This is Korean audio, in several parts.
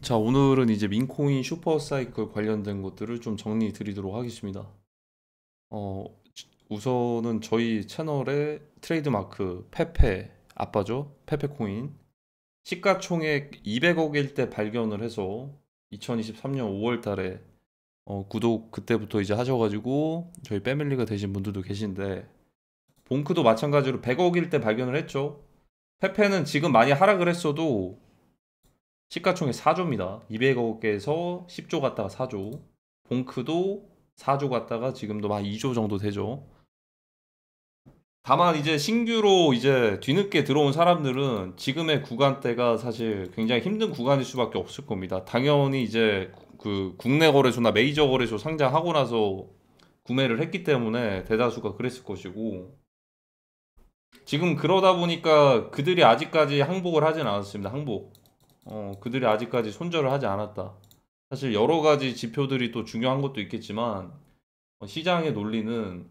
자, 오늘은 이제 민코인 슈퍼사이클 관련된 것들을 좀 정리 드리도록 하겠습니다. 어, 우선은 저희 채널의 트레이드마크 페페 아빠죠. 페페코인 시가총액 200억일 때 발견을 해서 2023년 5월 달에 구독 그때부터 이제 하셔가지고 저희 패밀리가 되신 분들도 계신데 봉크도 마찬가지로 100억일 때 발견을 했죠. 페페는 지금 많이 하락을 했어도 시가총액 4조입니다. 200억에서 10조 갔다가 4조. 봉크도 4조 갔다가 지금도 막 2조 정도 되죠. 다만 이제 신규로 이제 뒤늦게 들어온 사람들은 지금의 구간대가 사실 굉장히 힘든 구간일 수밖에 없을 겁니다. 당연히 이제 그 국내 거래소나 메이저 거래소 상장하고 나서 구매를 했기 때문에 대다수가 그랬을 것이고, 지금 그러다 보니까 그들이 아직까지 항복을 하진 않았습니다. 항복. 그들이 아직까지 손절을 하지 않았다. 사실 여러 가지 지표들이 또 중요한 것도 있겠지만, 시장의 논리는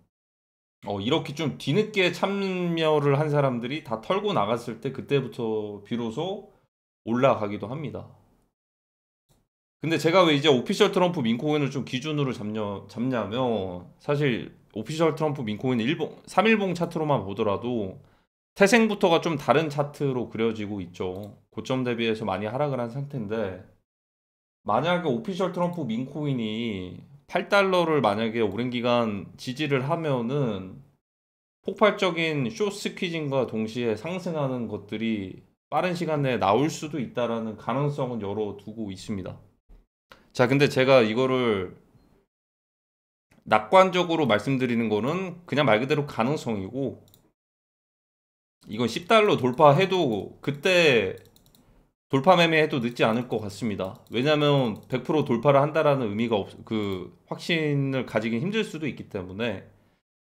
이렇게 좀 뒤늦게 참여를 한 사람들이 다 털고 나갔을 때 그때부터 비로소 올라가기도 합니다. 근데 제가 왜 이제 오피셜 트럼프 민코인을 좀 기준으로 잡냐면, 사실 오피셜 트럼프 민코인은 3일봉 차트로만 보더라도 태생부터가 좀 다른 차트로 그려지고 있죠. 고점 대비해서 많이 하락을 한 상태인데, 만약에 오피셜 트럼프 민코인이 8달러를 만약에 오랜 기간 지지를 하면은 폭발적인 숏 스퀴징과 동시에 상승하는 것들이 빠른 시간 내에 나올 수도 있다라는 가능성은 열어두고 있습니다. 자, 근데 제가 이거를 낙관적으로 말씀드리는 거는 그냥 말 그대로 가능성이고, 이건 10달러 돌파해도 그때 돌파 매매해도 늦지 않을 것 같습니다. 왜냐면 100% 돌파를 한다라는 의미가 그 확신을 가지긴 힘들 수도 있기 때문에.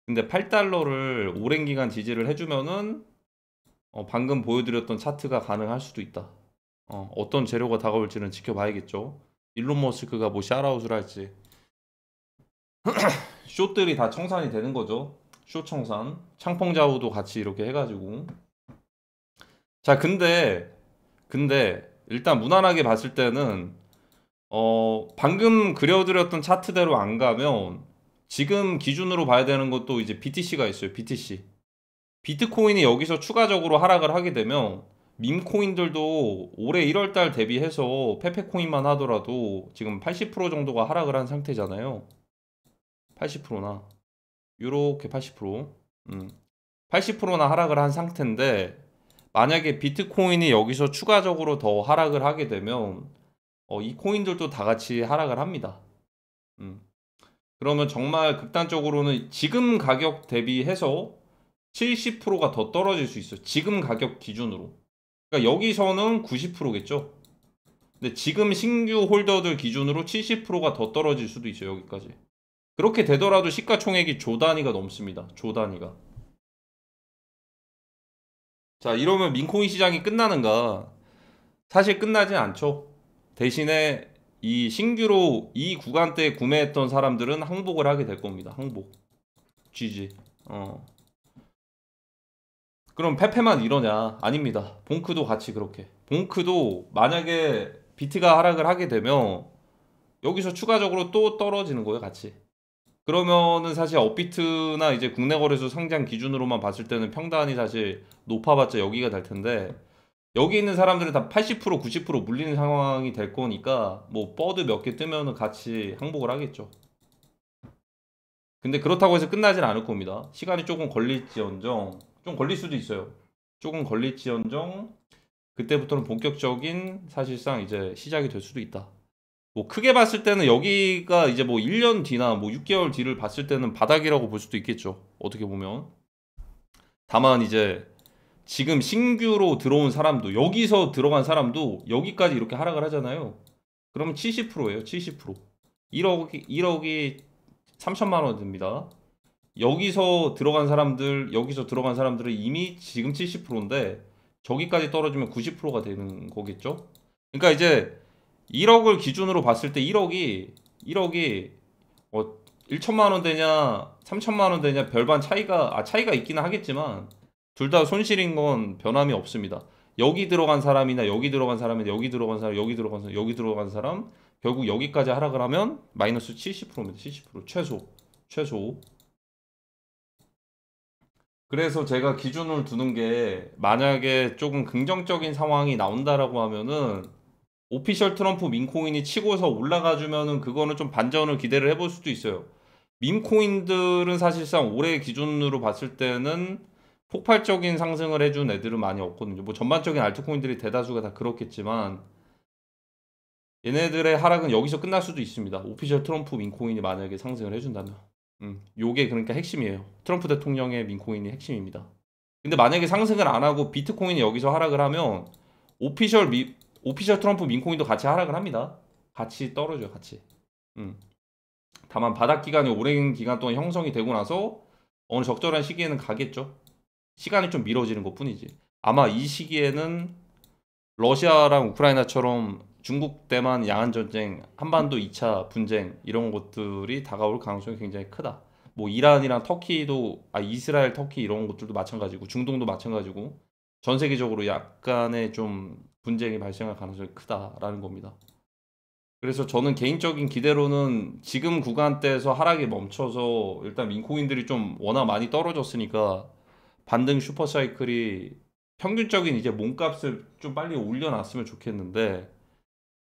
근데 8달러를 오랜 기간 지지를 해주면은 방금 보여드렸던 차트가 가능할 수도 있다. 어떤 재료가 다가올지는 지켜봐야겠죠. 일론 머스크가 뭐 샤라웃을 할지. 숏들이 다 청산이 되는 거죠. 숏 청산. 창펑자우도 같이 이렇게 해가지고. 자, 근데 일단 무난하게 봤을 때는 방금 그려드렸던 차트대로 안 가면 지금 기준으로 봐야 되는 것도 이제 BTC가 있어요. BTC. 비트코인이 여기서 추가적으로 하락을 하게 되면 밈코인들도 올해 1월 달 대비해서 페페코인만 하더라도 지금 80% 정도가 하락을 한 상태잖아요. 80%나 요렇게 80%. 80%나 하락을 한 상태인데, 만약에 비트코인이 여기서 추가적으로 더 하락을 하게 되면 이 코인들도 다 같이 하락을 합니다. 음. 그러면 정말 극단적으로는 지금 가격 대비해서 70%가 더 떨어질 수 있어요. 지금 가격 기준으로. 그러니까 여기서는 90%겠죠. 근데 지금 신규 홀더들 기준으로 70%가 더 떨어질 수도 있어요. 여기까지. 그렇게 되더라도 시가총액이 조 단위가 넘습니다. 조 단위가. 자, 이러면 민코인 시장이 끝나는가? 사실 끝나진 않죠. 대신에 이 신규로 이 구간대에 구매했던 사람들은 항복을 하게 될 겁니다. 항복. GG. 그럼 페페만 이러냐? 아닙니다. 봉크도 같이 그렇게. 봉크도 만약에 비트가 하락을 하게 되면 여기서 추가적으로 또 떨어지는 거예요, 같이. 그러면은 사실 업비트나 이제 국내 거래소 상장 기준으로만 봤을 때는 평단이 사실 높아봤자 여기가 될 텐데, 여기 있는 사람들은 다 80% 90% 물리는 상황이 될 거니까 뭐 버드 몇 개 뜨면은 같이 항복을 하겠죠. 근데 그렇다고 해서 끝나진 않을 겁니다. 시간이 조금 걸릴지언정, 좀 걸릴 수도 있어요. 조금 걸릴지언정 그때부터는 본격적인 사실상 이제 시작이 될 수도 있다. 뭐 크게 봤을 때는 여기가 이제 뭐 1년 뒤나 뭐 6개월 뒤를 봤을 때는 바닥이라고 볼 수도 있겠죠. 어떻게 보면. 다만 이제 지금 신규로 들어온 사람도, 여기서 들어간 사람도 여기까지 이렇게 하락을 하잖아요. 그러면 70%예요. 70%. 1억이 3천만 원 됩니다. 여기서 들어간 사람들은 이미 지금 70%인데 저기까지 떨어지면 90%가 되는 거겠죠? 그러니까 이제 1억을 기준으로 봤을 때 1억이 1천만 원 되냐 3천만 원 되냐 별반 차이가 있기는 하겠지만 둘 다 손실인 건 변함이 없습니다. 여기 들어간 사람이나 여기 들어간 사람이나 여기 들어간 사람, 여기 들어간 사람, 여기 들어간 사람 결국 여기까지 하락을 하면 마이너스 70%입니다. 70% 최소. 그래서 제가 기준을 두는 게 만약에 조금 긍정적인 상황이 나온다라고 하면은 오피셜 트럼프 민코인이 치고서 올라가 주면은 그거는 좀 반전을 기대를 해볼 수도 있어요. 민코인들은 사실상 올해 기준으로 봤을 때는 폭발적인 상승을 해준 애들은 많이 없거든요. 뭐 전반적인 알트코인들이 대다수가 다 그렇겠지만 얘네들의 하락은 여기서 끝날 수도 있습니다. 오피셜 트럼프 민코인이 만약에 상승을 해준다면. 요게 그러니까 핵심이에요. 트럼프 대통령의 민코인이 핵심입니다. 근데 만약에 상승을 안 하고 비트코인이 여기서 하락을 하면 오피셜 트럼프 민코인도 같이 하락을 합니다. 같이 떨어져요, 같이. 다만 바닥 기간이 오랜 기간 동안 형성이 되고 나서 어느 적절한 시기에는 가겠죠. 시간이 좀 미뤄지는 것 뿐이지. 아마 이 시기에는 러시아랑 우크라이나처럼 중국 대만 양안 전쟁, 한반도 2차 분쟁 이런 것들이 다가올 가능성이 굉장히 크다. 뭐 이란이랑 터키도 이스라엘, 터키 이런 것들도 마찬가지고 중동도 마찬가지고 전 세계적으로 약간의 좀 분쟁이 발생할 가능성이 크다라는 겁니다. 그래서 저는 개인적인 기대로는 지금 구간대에서 하락이 멈춰서 일단 민코인들이 좀 워낙 많이 떨어졌으니까 반등 슈퍼사이클이 평균적인 이제 몸값을 좀 빨리 올려놨으면 좋겠는데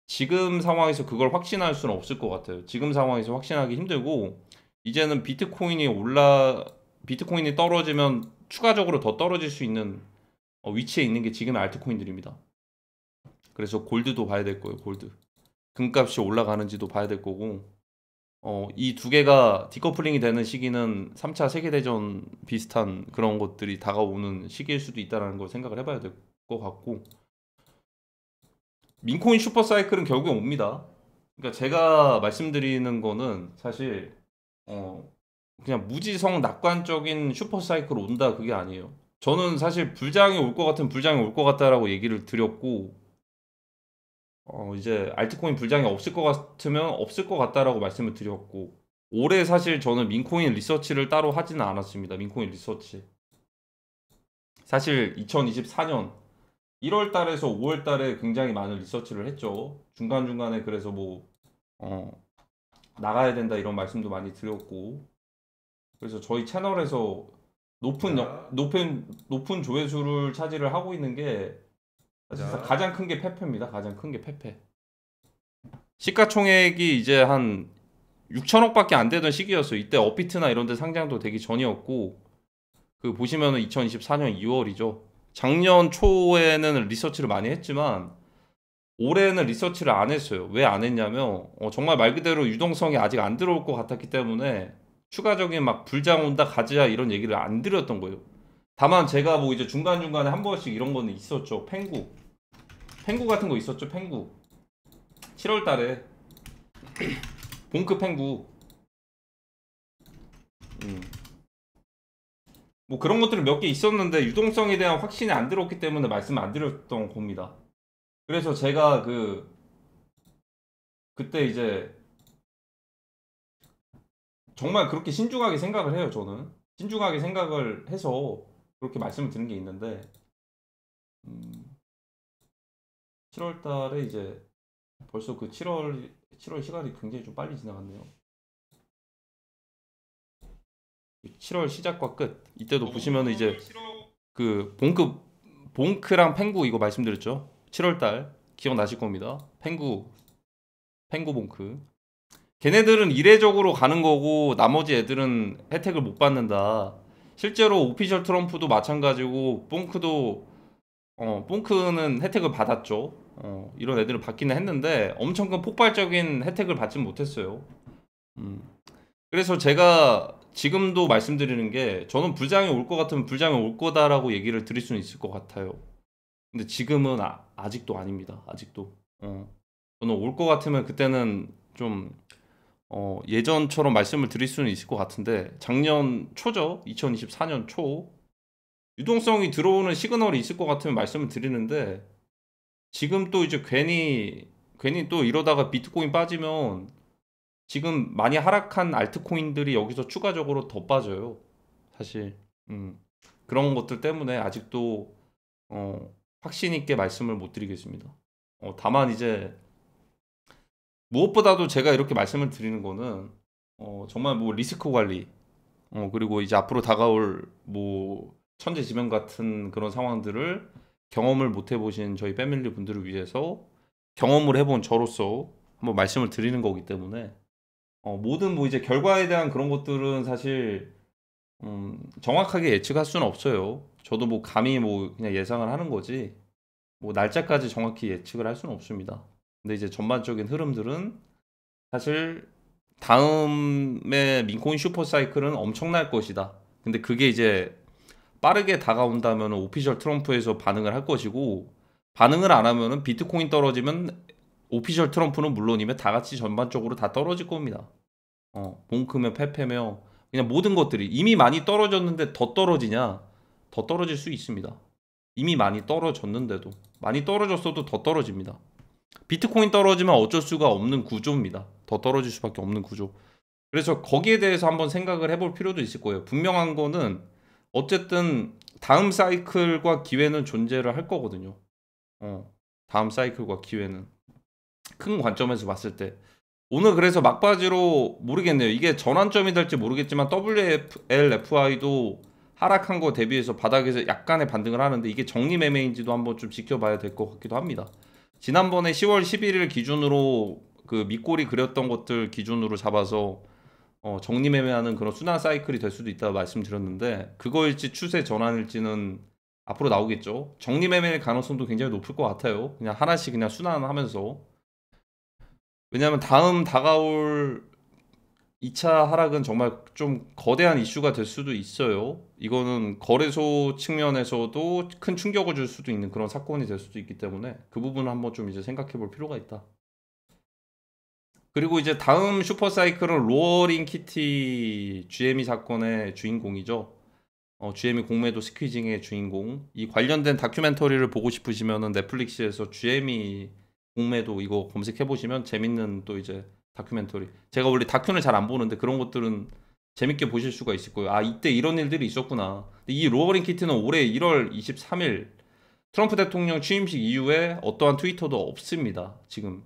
지금 상황에서 그걸 확신할 수는 없을 것 같아요. 지금 상황에서 확신하기 힘들고 이제는 비트코인이 떨어지면 추가적으로 더 떨어질 수 있는 위치에 있는 게 지금의 알트코인들입니다. 그래서 골드도 봐야 될 거예요. 골드. 금값이 올라가는지도 봐야 될 거고 이 두 개가 디커플링이 되는 시기는 3차 세계대전 비슷한 그런 것들이 다가오는 시기일 수도 있다는 걸 생각을 해봐야 될 것 같고 민코인 슈퍼사이클은 결국에 옵니다. 그러니까 제가 말씀드리는 거는 사실 그냥 무지성 낙관적인 슈퍼사이클 온다 그게 아니에요. 저는 사실 불장이 올 것 같으면 불장이 올 것 같다라고 얘기를 드렸고 이제 알트코인 불장이 없을 것 같으면 없을 것 같다라고 말씀을 드렸고 올해 사실 저는 민코인 리서치를 따로 하지는 않았습니다. 민코인 리서치 사실 2024년 1월 달에서 5월 달에 굉장히 많은 리서치를 했죠. 중간중간에 그래서 뭐 나가야 된다 이런 말씀도 많이 드렸고 그래서 저희 채널에서 높은 조회수를 차지를 하고 있는 게 사실 가장 큰 게 페페입니다. 가장 큰 게 페페. 시가총액이 이제 한 6천억밖에 안 되던 시기였어요. 이때 업비트나 이런 데 상장도 되기 전이었고 그 보시면은 2024년 2월이죠. 작년 초에는 리서치를 많이 했지만 올해는 리서치를 안 했어요. 왜 안 했냐면 정말 말 그대로 유동성이 아직 안 들어올 것 같았기 때문에 추가적인 막 불장 온다 가자 이런 얘기를 안 드렸던 거예요. 다만 제가 뭐 이제 중간중간에 한 번씩 이런 거는 있었죠. 펭구 같은 거 있었죠. 펭구 7월 달에 봉크 펭구 뭐 그런 것들이 몇 개 있었는데 유동성에 대한 확신이 안 들었기 때문에 말씀을 안 드렸던 겁니다. 그래서 제가 그때 이제 정말 그렇게 신중하게 생각을 해요. 저는 신중하게 생각을 해서 그렇게 말씀을 드린 게 있는데 7월 달에 이제 벌써 그 7월 시간이 굉장히 좀 빨리 지나갔네요. 7월 시작과 끝 이때도 보시면은 이제 그 봉크랑 펭구 이거 말씀드렸죠. 7월달 기억나실 겁니다. 펭구 봉크 걔네들은 이례적으로 가는 거고 나머지 애들은 혜택을 못 받는다. 실제로 오피셜 트럼프도 마찬가지고 봉크는 혜택을 받았죠. 이런 애들은 받기는 했는데 엄청 큰 폭발적인 혜택을 받진 못했어요. 그래서 제가 지금도 말씀드리는 게 저는 불장이 올 것 같으면 불장이 올 거다라고 얘기를 드릴 수는 있을 것 같아요. 근데 지금은 아직도 아닙니다. 아직도. 저는 올 것 같으면 그때는 좀 예전처럼 말씀을 드릴 수는 있을 것 같은데 작년 초죠. 2024년 초 유동성이 들어오는 시그널이 있을 것 같으면 말씀을 드리는데 지금 또 이제 괜히 또 이러다가 비트코인 빠지면 지금 많이 하락한 알트코인들이 여기서 추가적으로 더 빠져요. 사실 그런 것들 때문에 아직도 확신 있게 말씀을 못 드리겠습니다. 다만 이제 무엇보다도 제가 이렇게 말씀을 드리는 거는 정말 뭐 리스크 관리 그리고 이제 앞으로 다가올 뭐 천재지변 같은 그런 상황들을 경험을 못 해보신 저희 패밀리 분들을 위해서 경험을 해본 저로서 한번 말씀을 드리는 거기 때문에 모든 뭐 이제 결과에 대한 그런 것들은 사실 정확하게 예측할 수는 없어요. 저도 뭐 감히 뭐 그냥 예상을 하는 거지 뭐 날짜까지 정확히 예측을 할 수는 없습니다. 근데 이제 전반적인 흐름들은 사실 다음에 민코인 슈퍼 사이클은 엄청날 것이다. 근데 그게 이제 빠르게 다가온다면 오피셜 트럼프에서 반응을 할 것이고 반응을 안 하면은 비트코인 떨어지면 오피셜 트럼프는 물론이면 다 같이 전반적으로 다 떨어질 겁니다. 본 크며 패패며 그냥 모든 것들이 이미 많이 떨어졌는데 더 떨어지냐? 더 떨어질 수 있습니다. 이미 많이 떨어졌는데도 많이 떨어졌어도 더 떨어집니다. 비트코인 떨어지면 어쩔 수가 없는 구조입니다. 더 떨어질 수밖에 없는 구조. 그래서 거기에 대해서 한번 생각을 해볼 필요도 있을 거예요. 분명한 거는 어쨌든 다음 사이클과 기회는 존재를 할 거거든요. 다음 사이클과 기회는 큰 관점에서 봤을 때 오늘 그래서 막바지로 모르겠네요. 이게 전환점이 될지 모르겠지만 WLFI도 하락한 거 대비해서 바닥에서 약간의 반등을 하는데 이게 정리 매매인지도 한번 좀 지켜봐야 될 것 같기도 합니다. 지난번에 10월 11일 기준으로 그 밑골이 그렸던 것들 기준으로 잡아서 정리 매매하는 그런 순환 사이클이 될 수도 있다고 말씀드렸는데 그거일지 추세 전환일지는 앞으로 나오겠죠. 정리 매매의 가능성도 굉장히 높을 것 같아요. 그냥 하나씩 그냥 순환하면서. 왜냐하면 다음 다가올 2차 하락은 정말 좀 거대한 이슈가 될 수도 있어요. 이거는 거래소 측면에서도 큰 충격을 줄 수도 있는 그런 사건이 될 수도 있기 때문에 그 부분을 한번 좀 이제 생각해 볼 필요가 있다. 그리고 이제 다음 슈퍼사이클은 로어링 키티 GME 사건의 주인공이죠. GME 공매도 스퀴징의 주인공. 이 관련된 다큐멘터리를 보고 싶으시면은 넷플릭스에서 GME 공매도 이거 검색해 보시면 재밌는 또 이제 다큐멘터리. 제가 원래 다큐는 잘 안 보는데 그런 것들은 재밌게 보실 수가 있을 거예요. 아, 이때 이런 일들이 있었구나. 근데 이 로어링 키티는 올해 1월 23일 트럼프 대통령 취임식 이후에 어떠한 트위터도 없습니다. 지금.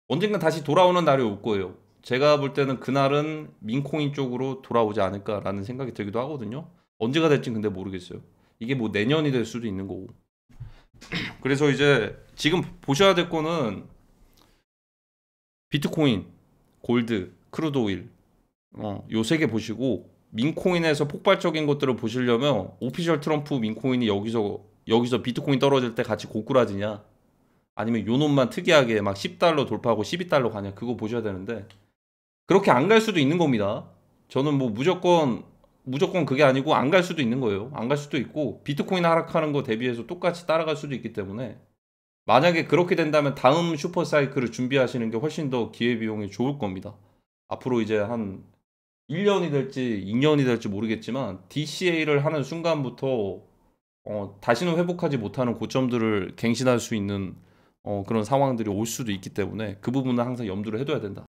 언젠가 다시 돌아오는 날이 올 거예요. 제가 볼 때는 그날은 민코인 쪽으로 돌아오지 않을까라는 생각이 들기도 하거든요. 언제가 될지 근데 모르겠어요. 이게 뭐 내년이 될 수도 있는 거고. 그래서 이제 지금 보셔야 될 거는 비트코인, 골드, 크루드 오일 요 세 개 보시고 민코인에서 폭발적인 것들을 보시려면 오피셜 트럼프 민코인이 여기서 비트코인 떨어질 때 같이 고꾸라지냐 아니면 요 놈만 특이하게 막 10달러 돌파하고 12달러 가냐 그거 보셔야 되는데 그렇게 안 갈 수도 있는 겁니다. 저는 뭐 무조건 그게 아니고 안 갈 수도 있는 거예요. 안 갈 수도 있고 비트코인 하락하는 거 대비해서 똑같이 따라갈 수도 있기 때문에 만약에 그렇게 된다면 다음 슈퍼 사이클을 준비하시는 게 훨씬 더 기회비용이 좋을 겁니다. 앞으로 이제 한 1년이 될지 2년이 될지 모르겠지만 DCA를 하는 순간부터 다시는 회복하지 못하는 고점들을 갱신할 수 있는 그런 상황들이 올 수도 있기 때문에 그 부분은 항상 염두를 해둬야 된다.